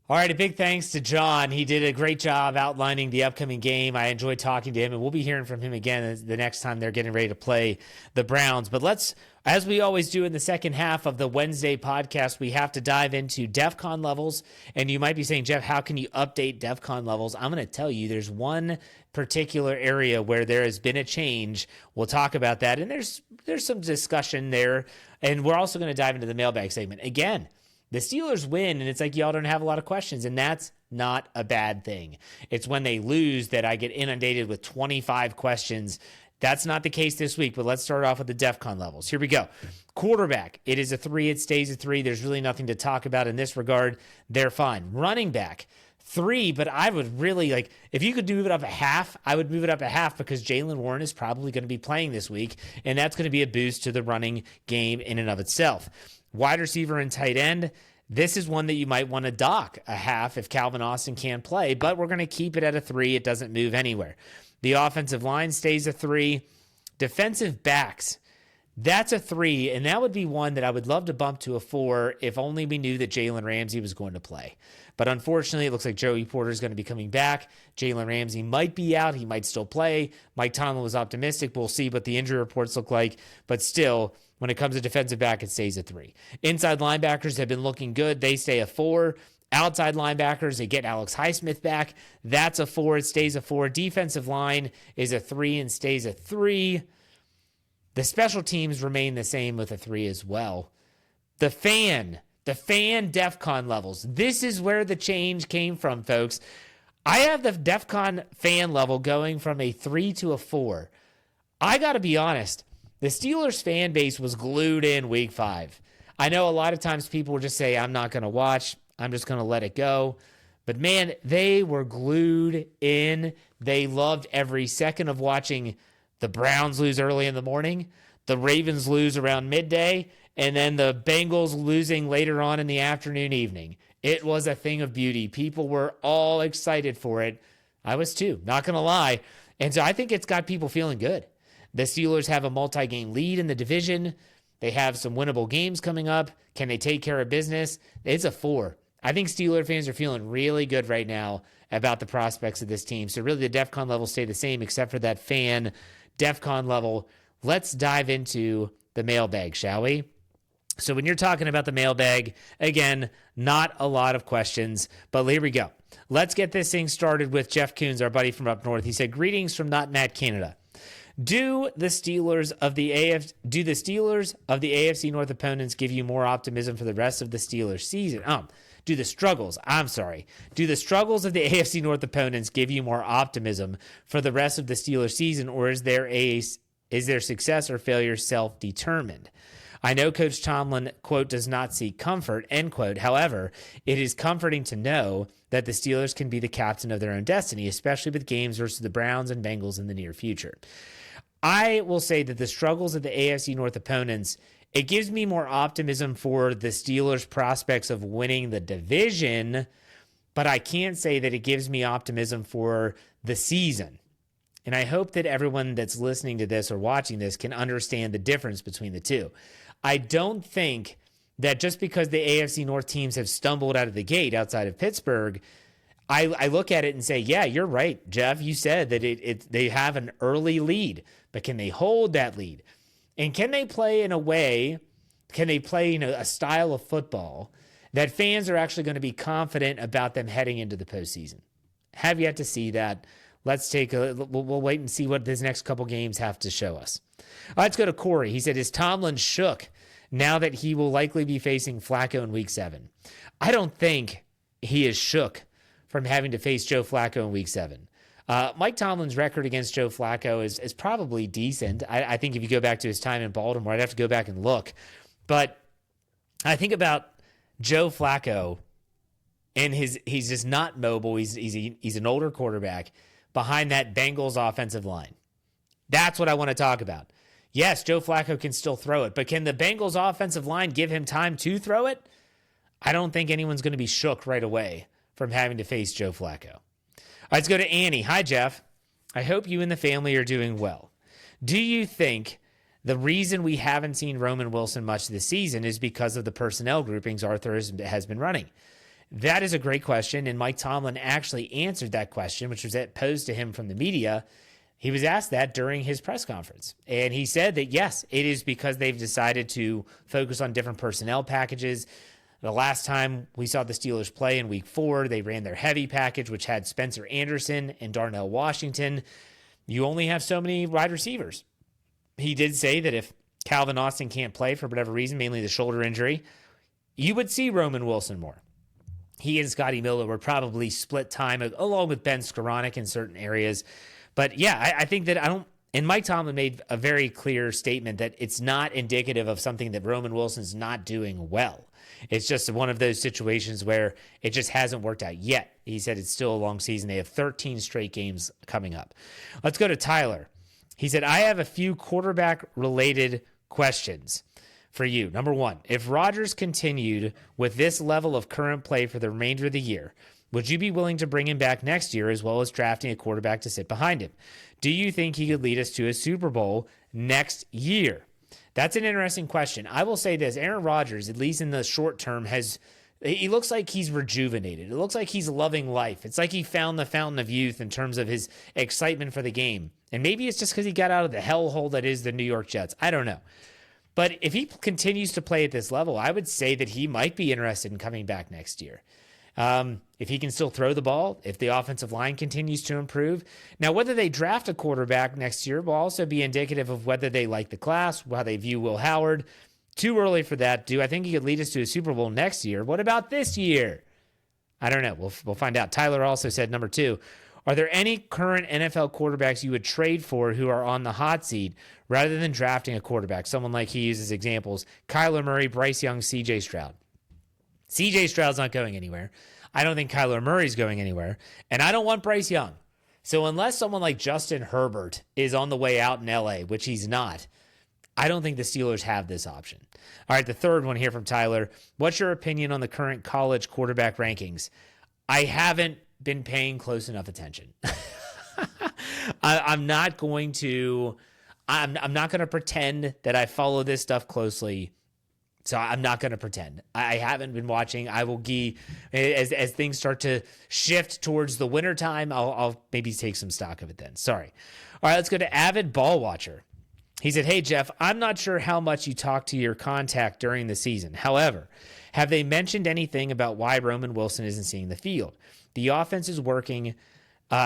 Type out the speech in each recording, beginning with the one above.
All right, a big thanks to John. He did a great job outlining the upcoming game. I enjoyed talking to him, and we'll be hearing from him again the next time they're getting ready to play the Browns. But let's, as we always do in the second half of the Wednesday podcast, we have to dive into DEFCON levels. And you might be saying, Jeff, how can you update DEFCON levels? I'm going to tell you there's one particular area where there has been a change. We'll talk about that, and there's some discussion there. And we're also going to dive into the mailbag segment. Again, the Steelers win, and it's like y'all don't have a lot of questions, and that's not a bad thing. It's when they lose that I get inundated with 25 questions. That's not the case this week, but let's start off with the DEFCON levels. Here we go. Quarterback, it is a 3. It stays a 3. There's really nothing to talk about in this regard. They're fine. Running back, 3, but I would really like, if you could move it up a half, I would move it up a half because Jaylen Warren is probably going to be playing this week, and that's going to be a boost to the running game in and of itself. Wide receiver and tight end, this is one that you might want to dock a half if Calvin Austin can't play, but we're going to keep it at a 3. It doesn't move anywhere. The offensive line stays a 3. Defensive backs, that's a 3, and that would be one that I would love to bump to a 4 if only we knew that Jalen Ramsey was going to play. But unfortunately, it looks like Joey Porter is going to be coming back. Jalen Ramsey might be out. He might still play. Mike Tomlin was optimistic. We'll see what the injury reports look like. But still, when it comes to defensive back, it stays a 3. Inside linebackers have been looking good. They stay a 4. Outside linebackers, they get Alex Highsmith back. That's a 4. It stays a 4. Defensive line is a 3 and stays a 3. The special teams remain the same with a 3 as well. The fan DEFCON levels. This is where the change came from, folks. I have the DEFCON fan level going from a 3 to a 4. I got to be honest. The Steelers fan base was glued in week 5. I know a lot of times people will just say, I'm not going to watch. I'm just going to let it go. But man, they were glued in. They loved every second of watching the Browns lose early in the morning, the Ravens lose around midday, and then the Bengals losing later on in the afternoon, evening. It was a thing of beauty. People were all excited for it. I was too, not going to lie. And so I think it's got people feeling good. The Steelers have a multi-game lead in the division. They have some winnable games coming up. Can they take care of business? It's a 4. I think Steeler fans are feeling really good right now about the prospects of this team. So really the DEFCON levels stay the same except for that fan DEFCON level. Let's dive into the mailbag, shall we? So when you're talking about the mailbag, again, not a lot of questions, but here we go. Let's get this thing started with Jeff Coons, our buddy from up north. He said, greetings from Not Matt, Canada. Do the Steelers of the AFC North opponents give you more optimism for the rest of the Steelers season? Do the struggles of the AFC North opponents give you more optimism for the rest of the Steelers season, or is their success or failure self-determined? I know Coach Tomlin, quote, does not seek comfort, end quote. However, it is comforting to know that the Steelers can be the captain of their own destiny, especially with games versus the Browns and Bengals in the near future. I will say that the struggles of the AFC North opponents, it gives me more optimism for the Steelers' prospects of winning the division, but I can't say that it gives me optimism for the season. And I hope that everyone that's listening to this or watching this can understand the difference between the two. I don't think that just because the AFC North teams have stumbled out of the gate outside of Pittsburgh, I look at it and say, yeah, you're right, Jeff. You said that they have an early lead, but can they hold that lead? And can they play in a way, a style of football that fans are actually going to be confident about them heading into the postseason? Have yet to see that. We'll wait and see what this next couple games have to show us. Let's go to Corey. He said, is Tomlin shook now that he will likely be facing Flacco in week 7? I don't think he is shook from having to face Joe Flacco in week 7. Mike Tomlin's record against Joe Flacco is probably decent. I think if you go back to his time in Baltimore, I'd have to go back and look. But I think about Joe Flacco, and he's just not mobile. He's an older quarterback behind that Bengals offensive line. That's what I want to talk about. Yes, Joe Flacco can still throw it, but can the Bengals offensive line give him time to throw it? I don't think anyone's going to be shook right away from having to face Joe Flacco. All right, let's go to Annie. Hi, Jeff. I hope you and the family are doing well. Do you think the reason we haven't seen Roman Wilson much this season is because of the personnel groupings Arthur has been running? That is a great question, and Mike Tomlin actually answered that question, which was posed to him from the media. He was asked that during his press conference, and he said that, yes, it is because they've decided to focus on different personnel packages. The last time we saw the Steelers play in week 4, they ran their heavy package, which had Spencer Anderson and Darnell Washington. You only have so many wide receivers. He did say that if Calvin Austin can't play for whatever reason, mainly the shoulder injury, you would see Roman Wilson more. He and Scotty Miller would probably split time along with Ben Skoranek in certain areas. But yeah, I think that and Mike Tomlin made a very clear statement that it's not indicative of something that Roman Wilson's not doing well. It's just one of those situations where it just hasn't worked out yet. He said it's still a long season. They have 13 straight games coming up. Let's go to Tyler. He said, I have a few quarterback-related questions for you. Number 1, if Rodgers continued with this level of current play for the remainder of the year, would you be willing to bring him back next year as well as drafting a quarterback to sit behind him? Do you think he could lead us to a Super Bowl next year? That's an interesting question. I will say this, Aaron Rodgers, at least in the short term, he looks like he's rejuvenated. It looks like he's loving life. It's like he found the fountain of youth in terms of his excitement for the game. And maybe it's just because he got out of the hellhole that is the New York Jets. I don't know. But if he continues to play at this level, I would say that he might be interested in coming back next year. If he can still throw the ball, if the offensive line continues to improve. Now, whether they draft a quarterback next year will also be indicative of whether they like the class, how they view Will Howard. Too early for that. Do I think he could lead us to a Super Bowl next year? What about this year? I don't know. We'll find out. Tyler also said, number 2, are there any current NFL quarterbacks you would trade for who are on the hot seat rather than drafting a quarterback? Someone like he uses examples, Kyler Murray, Bryce Young, C.J. Stroud. C.J. Stroud's not going anywhere. I don't think Kyler Murray's going anywhere. And I don't want Bryce Young. So unless someone like Justin Herbert is on the way out in L.A., which he's not, I don't think the Steelers have this option. All right, the third one here from Tyler. What's your opinion on the current college quarterback rankings? I haven't been paying close enough attention. I'm not going to pretend that I follow this stuff closely. So I'm not going to pretend. I haven't been watching. I will as things start to shift towards the wintertime, I'll maybe take some stock of it then. Sorry. All right, let's go to Avid Ball Watcher. He said, hey, Jeff, I'm not sure how much you talked to your contact during the season. However, have they mentioned anything about why Roman Wilson isn't seeing the field? The offense is working,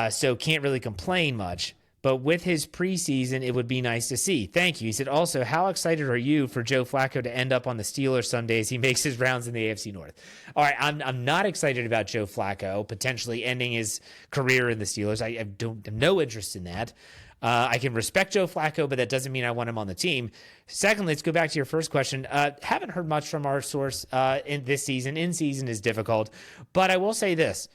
so can't really complain much. But with his preseason, it would be nice to see. Thank you. He said, also, how excited are you for Joe Flacco to end up on the Steelers someday as he makes his rounds in the AFC North? All right, I'm not excited about Joe Flacco potentially ending his career in the Steelers. I have no interest in that. I can respect Joe Flacco, but that doesn't mean I want him on the team. Secondly, let's go back to your first question. Haven't heard much from our source in this season. In season is difficult, but I will say this.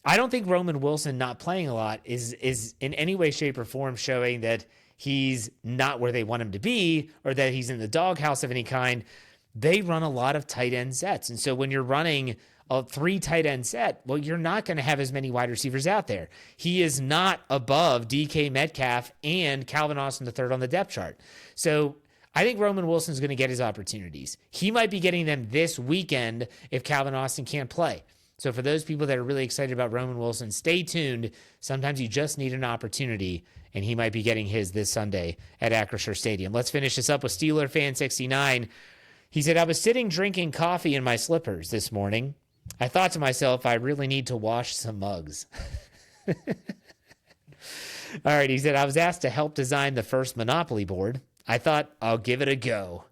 I don't think Roman Wilson not playing a lot is in any way, shape, or form showing that he's not where they want him to be or that he's in the doghouse of any kind. They run a lot of tight end sets. And so when you're running a 3 tight end set, well, you're not going to have as many wide receivers out there. He is not above DK Metcalf and Calvin Austin III on the depth chart. So I think Roman Wilson's going to get his opportunities. He might be getting them this weekend if Calvin Austin can't play. So for those people that are really excited about Roman Wilson, stay tuned. Sometimes you just need an opportunity, and he might be getting his this Sunday at Acrisure Stadium. Let's finish this up with Steeler Fan 69. He said, I was sitting drinking coffee in my slippers this morning. I thought to myself, I really need to wash some mugs. All right, he said, I was asked to help design the first Monopoly board. I thought, I'll give it a go.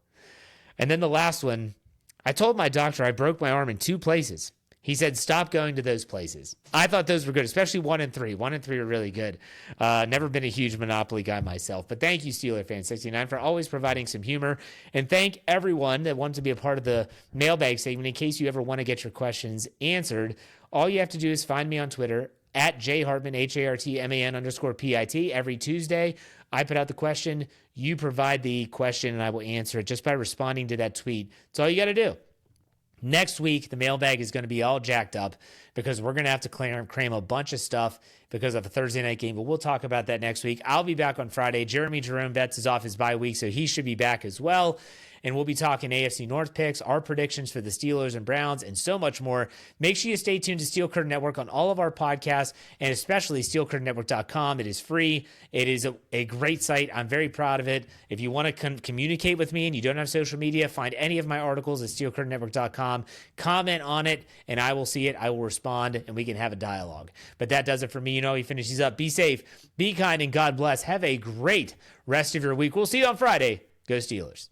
And then the last one, I told my doctor I broke my arm in 2 places. He said, stop going to those places. I thought those were good, especially 1 and 3. 1 and 3 are really good. Never been a huge Monopoly guy myself. But thank you, Steeler Fan 69, for always providing some humor. And thank everyone that wanted to be a part of the mailbag segment. In case you ever want to get your questions answered, all you have to do is find me on Twitter at jhartman, HARTMAN_PIT. Every Tuesday, I put out the question. You provide the question, and I will answer it just by responding to that tweet. That's all you got to do. Next week, the mailbag is going to be all jacked up because we're going to have to cram a bunch of stuff because of a Thursday night game, but we'll talk about that next week. I'll be back on Friday. Jeremy Jerome Betts is off his bye week, so he should be back as well. And we'll be talking AFC North picks, our predictions for the Steelers and Browns, and so much more. Make sure you stay tuned to Steel Curtain Network on all of our podcasts, and especially steelcurtainnetwork.com. It is free. It is a great site. I'm very proud of it. If you want to communicate with me and you don't have social media, find any of my articles at steelcurtainnetwork.com. Comment on it, and I will see it. I will respond, and we can have a dialogue. But that does it for me. He finishes up. Be safe, be kind, and God bless. Have a great rest of your week. We'll see you on Friday. Go Steelers.